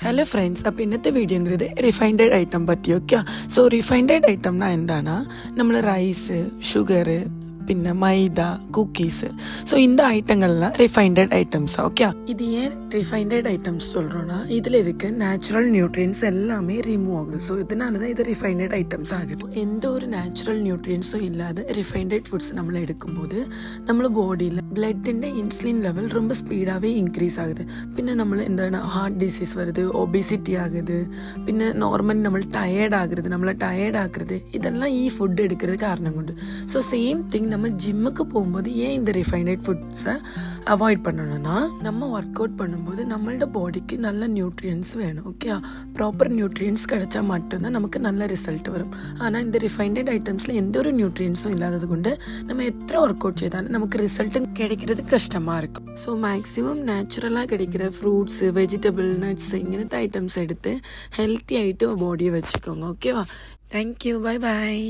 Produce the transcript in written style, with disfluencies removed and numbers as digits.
Hello friends, അപ്പോൾ ഇന്നത്തെ video refined item പറ്റി ഓക്കെ. സോ റിഫൈൻഡ് ഐറ്റം എന്താണ്, നമ്മൾ റൈസ്, ഷുഗർ, പിന്നെ മൈദ, குக்கீஸ். ஸோ இந்த ஐட்டங்கள்லாம் ரிஃபைண்டட் ஐட்டம்ஸ் ஓகே. இது ஏன் ரிஃபைண்டட் ஐட்டம்ஸ் சொல்கிறோன்னா, இதில் இருக்க நேச்சுரல் நியூட்ரியன்ஸ் எல்லாமே ரிமூவ் ஆகுது. ஸோ இதனால தான் இது ரிஃபைண்டட் ஐட்டம்ஸ் ஆகுது. எந்த ஒரு நேச்சுரல் நியூட்ரியன்ஸும் இல்லாத ரிஃபைண்டட் ஃபுட்ஸ் നമ്മൾ എടുക്കുമ്പോൾ നമ്മൾ ബോഡിയിൽ ബ്ലഡിൻ്റെ ഇൻസുലിൻ ലെവൽ ரொம்ப സ്പീഡാகவே ഇൻക്രീസ് ആകുது. പിന്നെ നമ്മൾ എന്താണ് ഹാർട്ട് ഡിസീസ് വരുது, ഒബേസിറ്റി ആകുது, പിന്നെ നോർമലി നമ്മൾ ടയേർഡ് ആകരുത്, നമ്മളെ ടയേർഡ് ആക്കരുത്. ഇതെല്ലാം ഈ ഫുഡ് എടുക്കുന്നത് കാരണം കൊണ്ട്. ஸோ சேம் திங் நம்ம ஜிம்முக்கு போகும்போது ஏன் இந்த ரிஃபைண்டட் ஃபுட்ஸை அவாய்ட் பண்ணணும்னா, நம்ம ஒர்க் அவுட் பண்ணும்போது நம்மளோட பாடிக்கு நல்ல நியூட்ரியன்ஸ் வேணும் ஓகே. ப்ராப்பர் நியூட்ரியன்ஸ் கிடைச்சா மட்டும்தான் நமக்கு நல்ல ரிசல்ட் வரும். ஆனால் இந்த ரிஃபைண்டட் ஐட்டம்ஸில் எந்த ஒரு நியூட்ரியன்ஸும் இல்லாதது கொண்டு நம்ம எத்தனை ஒர்க் அவுட் செய்தாலும் நமக்கு ரிசல்ட்டு கிடைக்கிறது கஷ்டமாக இருக்கும். ஸோ மேக்ஸிமம் நேச்சுரலாக கிடைக்கிற ஃப்ரூட்ஸு, வெஜிடபிள், நட்ஸ் இங்கனത്തെ ஐட்டம்ஸ் எடுத்து ஹெல்த்தி ஆகிட்டு பாடியை வச்சுக்கோங்க ஓகேவா. Thank you, bye bye.